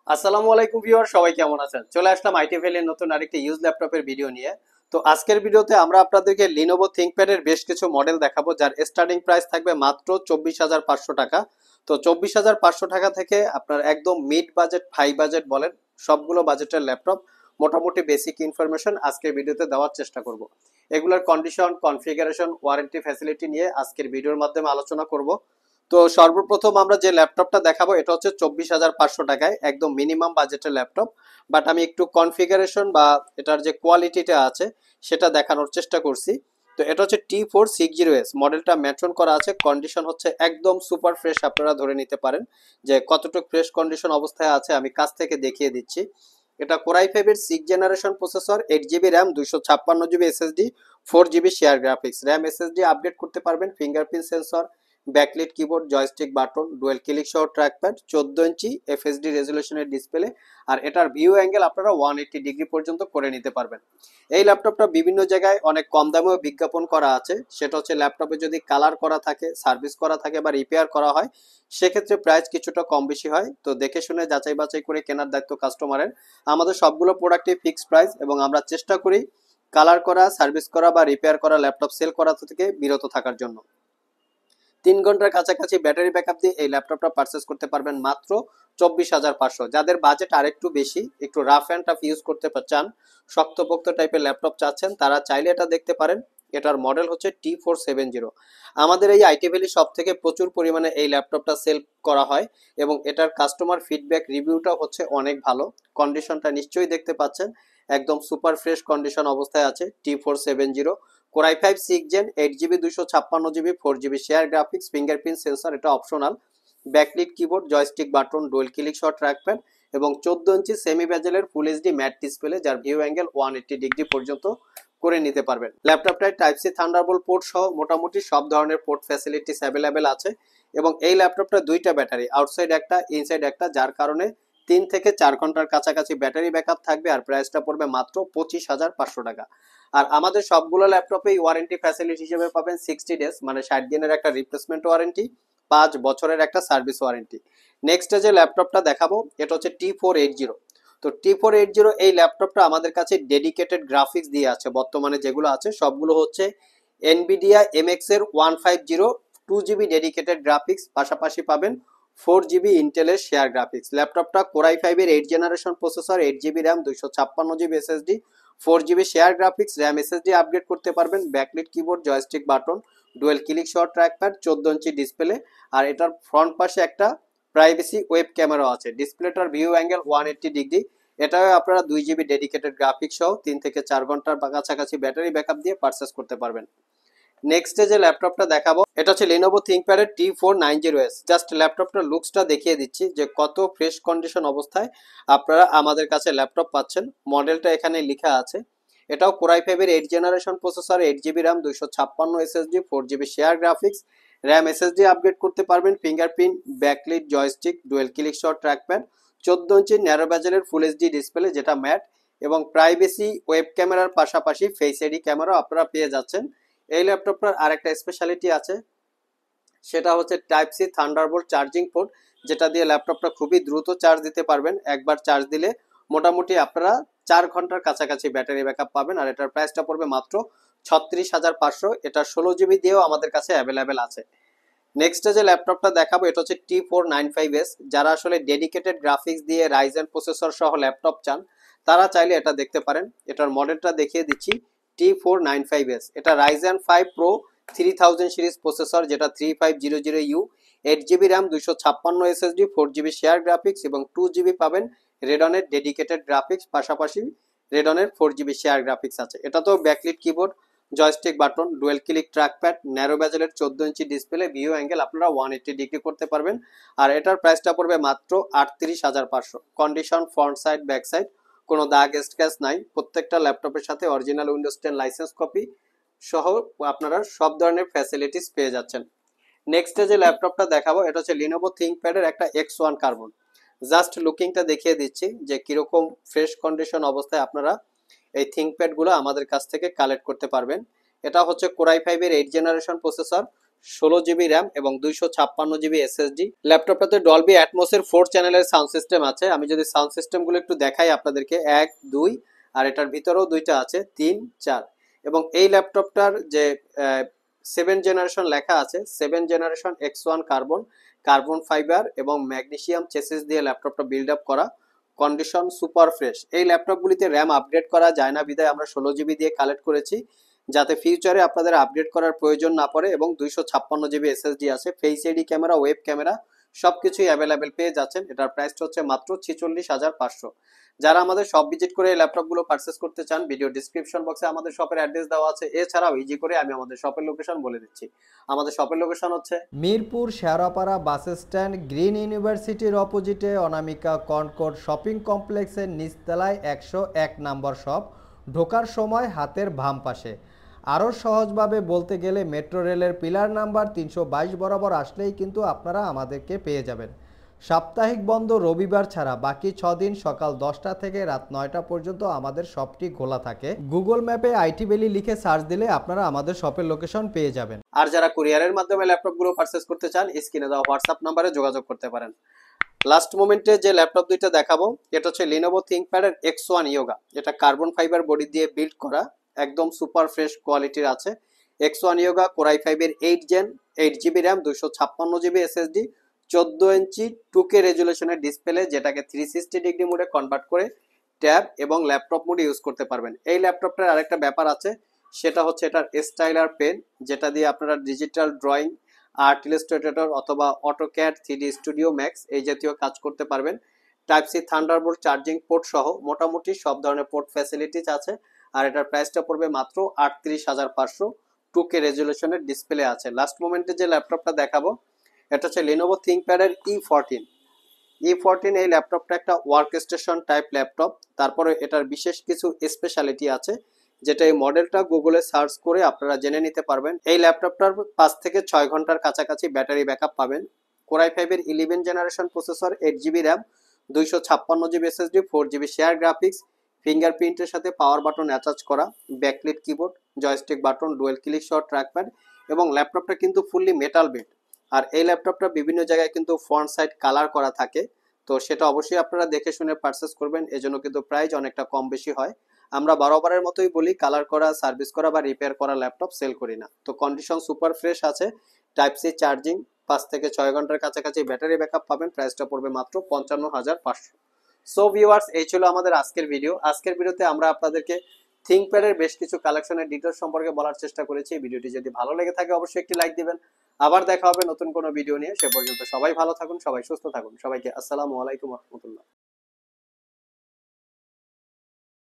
আসসালামু আলাইকুম ভিউয়ার, সবাই কেমন আছেন? চলে আসলাম আইটি ভ্যালির নতুন আরেকটি ইউজ ল্যাপটপের ভিডিও নিয়ে। তো আজকের ভিডিওতে আমরা আপনাদেরকে লিনোভো থিংকপ্যাড এর বেশ কিছু মডেল দেখাবো, যার স্টার্টিং প্রাইস থাকবে মাত্র 24,500 টাকা। তো 24,500 টাকা থেকে আপনার একদম মিড বাজেট, হাই বাজেট বলেন, সবগুলো বাজেটের ল্যাপটপ মোটামুটি বেসিক ইনফরমেশন আজকের ভিডিওতে দেওয়ার চেষ্টা করব। এগুলোর কন্ডিশন, কনফিগারেশন, ওয়ারেন্টি ফ্যাসিলিটি নিয়ে আজকের ভিডিওর মাধ্যমে আলোচনা করব। তো সর্বপ্রথম আমরা যে ল্যাপটপটা দেখাবো এটা হচ্ছে 24,500 টাকায় একদম মিনিমাম বাজেটের ল্যাপটপ। বাট আমি একটু কনফিগারেশন বা এটার যে কোয়ালিটিটা আছে সেটা দেখানোর চেষ্টা করছি। তো এটা হচ্ছে T460S মডেলটা মেনশন করা আছে, কন্ডিশন হচ্ছে একদম সুপার ফ্রেশ, আপনারা ধরে নিতে পারেন যে কতটুকু ফ্রেশ কন্ডিশন অবস্থায় আছে আমি কাছ থেকে দেখিয়ে দিচ্ছি। এটা কোরাই ফাইভের 6 generation processor, 8 GB RAM, 256 GB SSD, 4 GB share graphics, RAM SSD update করতে পারবেন, fingerprint sensor, backlit keyboard, joystick button, dual click সহ ট্র্যাকপ্যাড, 14 ইঞ্চি এফএসডি রেজলিউশনের ডিসপ্লে। আর এটার ভিউ অ্যাঙ্গেল আপনারা 180 ডিগ্রি পর্যন্ত করে নিতে পারবেন। এই ল্যাপটপটা বিভিন্ন জায়গায় অনেক কম দামেও বিজ্ঞাপন করা আছে, সেটা হচ্ছে ল্যাপটপে যদি কালার করা থাকে, সার্ভিস করা থাকে বা রিপেয়ার করা হয় সেক্ষেত্রে প্রাইস কিছুটা কম বেশি হয়। তো দেখে শুনে যাচাই বাছাই করে কেনার দায়িত্ব কাস্টমারের। আমাদের সবগুলো প্রোডাক্টই ফিক্সড প্রাইস এবং আমরা চেষ্টা করি কালার করা, সার্ভিস করা বা রিপেয়ার করা ল্যাপটপ সেল করা থেকে বিরত থাকার জন্য। 3 ঘন্টার কাছাকাছি ব্যাটারি ব্যাকআপ দিয়ে এই ল্যাপটপটা পারচেস করতে পারবেন মাত্র 24,500। যাদের বাজেট আরেকটু বেশি, একটু রাফ অ্যান্ড টাফ ইউজ করতে চান, শক্তপোক্ত টাইপের ল্যাপটপ চাচ্ছেন, তারা চাইলে এটা দেখতে পারেন। এটার মডেল হচ্ছে T470। আমাদের এই আইটি ভ্যালি শপ থেকে প্রচুর পরিমাণে এই ল্যাপটপটা সেল করা হয় এবং এটার কাস্টমার ফিডব্যাক রিভিউটা হচ্ছে অনেক ভালো। কন্ডিশনটা নিশ্চয়ই দেখতে পাচ্ছেন, একদম সুপার ফ্রেশ কন্ডিশন অবস্থায় আছে T470। Core i five 6 gen, 8 GB, 256 GB, 4 GB share graphics, fingerprint sensor, এটা optional, backlit keyboard, joystick button, dual click সহ ট্র্যাকপ্যাড এবং 14 ইঞ্চি সেমি বেজেলের ফুল এইচডি ম্যাট ডিসপ্লে, যার ভিউ অ্যাঙ্গেল 180 ডিগ্রি পর্যন্ত করে নিতে পারবেন। ল্যাপটপটায় টাইপ সি থান্ডারবোল্ট পোর্ট সহ মোটামুটি সব ধরনের পোর্ট ফ্যাসিলিটিস অ্যাভেলেবেল আছে এবং এই ল্যাপটপটা দুইটা ব্যাটারি, আউটসাইড একটা, ইনসাইড একটা, যার কারণে 3 থেকে 4 ঘন্টার কাছাকাছি ব্যাটারি ব্যাকআপ থাকবে। আর প্রাইসটা পড়বে মাত্র 25,500 টাকা। আর আমাদের সবগুলো ল্যাপটপেই ওয়ারেন্টি ফ্যাসিলিটি হিসেবে পাবেন 60 ডেজ, মানে 60 দিনের একটা রিপ্লেসমেন্ট ওয়ারেন্টি, 5 বছরের একটা সার্ভিস ওয়ারেন্টি। নেক্সট যে ল্যাপটপটা দেখাবো এটা হচ্ছে T480। তো T480 এই ল্যাপটপটা আমাদের কাছে ডেডিকেটেড গ্রাফিক্স দিয়ে আছে। বর্তমানে যেগুলো আছে সবগুলো হচ্ছে এনভিডিয়া এমএক্স এর 150 2 জিবি ডেডিকেটেড গ্রাফিক্স, পাশাপাশি পাবেন 4 জিবি ইন্টেলের শেয়ার গ্রাফিক্স। ল্যাপটপটা কোরাই ফাইভের 8 generation processor, 8 GB RAM, 256 GB SSD, 4 GB share graphics, RAM SSD update করতে পারবেন, backlit keyboard, joystick button, dual click সহ ট্র্যাকপ্যাড, 14 ইঞ্চি ডিসপ্লে। আর এটার ফ্রন্ট পাশে একটা প্রাইভেসি ওয়েব ক্যামেরা আছে। ডিসপ্লেটার ভিউ অ্যাঙ্গেল 180 ডিগ্রি। এটাও আপনারা 2 জিবি ডেডিকেটেড গ্রাফিক্স সহ 3 থেকে 4 ঘন্টার কাছাকাছি ব্যাটারি ব্যাকআপ দিয়ে পারচেস করতে পারবেন। নেক্সট যে ল্যাপটপটা দেখাবো এটা হচ্ছে Lenovo ThinkPad এর T490S। জাস্ট ল্যাপটপটার লুকসটা দেখিয়ে দিচ্ছি যে কত ফ্রেশ কন্ডিশন অবস্থায় আপনারা আমাদের কাছে ল্যাপটপ পাচ্ছেন। মডেলটা এখানে লেখা আছে। এটাও কোরাই ফাইভের 8 generation processor, 8 GB RAM, 256 SSD, 4 GB share graphics, RAM SSD upgrade করতে পারবেন, fingerprint, backlit, joystick, dual click সহ ট্র্যাকপ্যাড, 14 ইঞ্চি ন্যারো বেজেলের ফুল এইচডি ডিসপ্লে যেটা ম্যাট, এবং প্রাইভেসি ওয়েব ক্যামেরার পাশাপাশি ফেস আইডি ক্যামেরাও আপনারা পেয়ে যাচ্ছেন। এই ল্যাপটপটার আরেকটা স্পেশালিটি আছে, সেটা হচ্ছে type C thunderbolt charging port, যেটা দিয়ে ল্যাপটপটা খুবই দ্রুত চার্জ দিতে পারবেন। একবার চার্জ দিলে মোটামুটি আপনারা 4 ঘন্টার কাছাকাছি ব্যাটারি ব্যাকআপ পাবেন। আর এটার প্রাইসটা পড়বে মাত্র 36,500। এটা 16 জিবি দিয়েও আমাদের কাছে অ্যাভেলেবেল আছে। নেক্সট যে ল্যাপটপটা দেখাবো এটা হচ্ছে T495S। যারা আসলে ডেডিকেটেড গ্রাফিক্স দিয়ে রাইজেন প্রসেসর সহ ল্যাপটপ চান তারা চাইলে এটা দেখতে পারেন। এটার মডেলটা দেখিয়ে দিচ্ছি, T495S। এটা রাইজেন 5 প্রো 3000 সিরিজ প্রসেসর, যেটা 3500U, 8 GB RAM, 256 SSD, 4 GB share graphics এবং 2 জিবি পাবেন রেডনের ডেডিকেটেড গ্রাফিক্স, পাশাপাশি রেডনের 4 জিবি শেয়ার গ্রাফিক্স আছে। এটা তো backlit keyboard, joystick button, dual click trackpad, narrow বেজেলের 14 ইঞ্চি ডিসপ্লে, ভিউ অ্যাঙ্গেল আপনারা 180 ডিগ্রি করতে পারবেন। আর এটার প্রাইসটা পড়বে মাত্র 38,500। Condition front side, back side কোনো দাগ স্ক্র্যাচ নাই। প্রত্যেকটা ল্যাপটপের সাথে অরিজিনাল উইন্ডোজ 10 লাইসেন্স কপি সহ আপনারা সব ধরনের ফ্যাসিলিটিস পেয়ে যাচ্ছেন। নেক্সট যে ল্যাপটপটা দেখাবো এটা হচ্ছে Lenovo ThinkPad এর একটা X1 কার্বন। জাস্ট লুকিংটা দেখিয়ে দিচ্ছি যে কিরকম ফ্রেশ কন্ডিশন অবস্থায় আপনারা এই থিঙ্কপ্যাড গুলো আমাদের কাছ থেকে কালেক্ট করতে পারবেন। এটা হচ্ছে কোরাই ফাইভের 8 জেনারেশন প্রসেসর, 16 জিবি র্যাম এবং 256 জিবি এসএসডি। ল্যাপটপটাতে ডলবি অ্যাটমসের 4 চ্যানেলের সাউন্ড সিস্টেম আছে। আমি যদি সাউন্ড সিস্টেমগুলো একটু দেখাই আপনাদেরকে, 1 2, আর এটার ভিতরেও দুইটা আছে 3 4। এবং এই ল্যাপটপটার যে 7 জেনারেশন লেখা আছে, 7 জেনারেশন X1 কার্বন ফাইবার এবং ম্যাগনেসিয়াম চেসিস দিয়ে ল্যাপটপটা বিল্ড আপ করা, কন্ডিশন সুপার ফ্রেশ। এই ল্যাপটপগুলিতে র্যাম আপগ্রেড করা যায় না বিধায় আমরা 16 জিবি দিয়ে কালেক্ট করেছি, যাতে ফিউচারে আপনাদের আপগ্রেড করার প্রয়োজন না পড়ে। এবং 256 জিবি এসএসডি আছে, face ID camera, web camera সবকিছুই অ্যাভেলেবেল পেয়ে যাচ্ছেন। এটার প্রাইসটা হচ্ছে মাত্র 46,500। যারা আমাদের শপ ভিজিট করে এই ল্যাপটপগুলো পারচেস করতে চান, ভিডিও ডিসক্রিপশন বক্সে আমাদের শপের অ্যাড্রেস দেওয়া আছে। এছাড়াও ইজি করে আমি আমাদের শপের লোকেশন বলে দিচ্ছি। আমাদের শপের লোকেশন হচ্ছে Mirpur Shewrapara bus stand, green ইউনিভার্সিটির অপোজিটে অনামিকা কনকর্ড শপিং কমপ্লেক্সের নিচতলায় 101 নম্বর শপ। ঢোকার সময় হাতের বাম পাশে। আরও সহজভাবে বলতে গেলে মেট্রো রেলের পিলার নাম্বার 322 বরাবর আসলেই কিন্তু আপনারা আমাদেরকে পেয়ে যাবেন। সাপ্তাহিক বন্ধ রবিবার ছাড়া বাকি 6 দিন সকাল 10টা থেকে রাত 9টা পর্যন্ত আমাদের শপটি খোলা থাকে। গুগল ম্যাপে আইটি ভ্যালি লিখে সার্চ দিলে আপনারা আমাদের শপের লোকেশন পেয়ে যাবেন। আর যারা কুরিয়ারের মাধ্যমে ল্যাপটপগুলো পারচেস করতে চান, স্ক্রিনে দেওয়া হোয়াটসঅ্যাপ নাম্বারে যোগাযোগ করতে পারেন। লাস্ট মোমেন্টে যে ল্যাপটপ দুইটা দেখাবো, এটা হচ্ছে লিনোভো থিংকপ্যাডের X1 ইয়োগা। এটা কার্বন ফাইবার বডি দিয়ে বিল্ড করা, একদম সুপার ফ্রেশ কোয়ালিটির আছে। X1 ইয়োগা কোর i5 এর 8 gen, 8 GB RAM, 256 GB SSD, 14 inch 2K রেজুলেশনের ডিসপ্লে, যেটাকে 360 ডিগ্রি মোডে কনভার্ট করে ট্যাব এবং ল্যাপটপ মোডে ইউজ করতে পারবেন। এই ল্যাপটপটার আরেকটা ব্যাপার আছে, সেটা হচ্ছে এটার স্টাইলার পেন, যেটা দিয়ে আপনারা ডিজিটাল ড্রয়িং, আর্ট ইলাস্ট্রেটর অথবা অটোক্যাড, 3D স্টুডিও ম্যাক্স এই জাতীয় কাজ করতে পারবেন। Type C thunderbolt charging port সহ মোটামুটি সব ধরনের পোর্ট ফ্যাসিলিটিস আছে। আর এটার প্রাইসটা পড়বে মাত্র 38,500। 2K রেজুলেশনের ডিসপ্লে আছে। লাস্ট মোমেন্টে যে ল্যাপটপটা দেখাবো, এটা হচ্ছে লিনোভো থিংকপ্যাডের E14। এই ল্যাপটপটা একটা ওয়ার্ক স্টেশন টাইপ ল্যাপটপ। তারপরে এটার বিশেষ কিছু স্পেশালিটি আছে, যেটা এই মডেলটা গুগলে সার্চ করে আপনারা জেনে নিতে পারবেন। এই ল্যাপটপটার 5 থেকে 6 ঘন্টার কাছাকাছি ব্যাটারি ব্যাকআপ পাবেন। কোর i5 এর 11 generation processor, 8 GB RAM, 256 GB SSD, 4 GB share graphics, ফিঙ্গারপ্রিন্টের সাথে পাওয়ার বাটন অ্যাটাচ করা, backlit keyboard, joystick button, dual click সহ ট্র্যাকপ্যাড, এবং ল্যাপটপটা কিন্তু ফুললি মেটাল বিল্ড। আর এই ল্যাপটপটা বিভিন্ন জায়গায় কিন্তু ফ্রন্ট সাইড কালার করা থাকে, তো সেটা অবশ্যই আপনারা দেখে শুনে পারচেস করবেন। এজন্য কিন্তু প্রাইস অনেকটা কম বেশি হয়। আমরা বারবারের মতোই বলি, কালার করা, সার্ভিস করা বা রিপেয়ার করা ল্যাপটপ সেল করি না। তো কন্ডিশন সুপার ফ্রেশ আছে, টাইপ সি চার্জিং, 5 থেকে 6 ঘন্টার কাছাকাছি ব্যাটারি ব্যাকআপ পাবেন। প্রাইসটা পড়বে মাত্র 55,500। সো ভিউয়ার্স, এই ছিল আমাদের আজকের ভিডিও। আজকের ভিডিওতে আমরা আপনাদেরকে থিংকপ্যাডের বেশ কিছু কালেকশনের ডিটেলস সম্পর্কে বলার চেষ্টা করেছি। ভিডিওটি যদি ভালো লেগে থাকে অবশ্যই একটি লাইক দিবেন। আবার দেখা হবে নতুন কোনো ভিডিও নিয়ে। সে পর্যন্ত সবাই ভালো থাকুন, সবাই সুস্থ থাকুন। সবাইকে আসসালামু আলাইকুম রহমতুল্লাহ।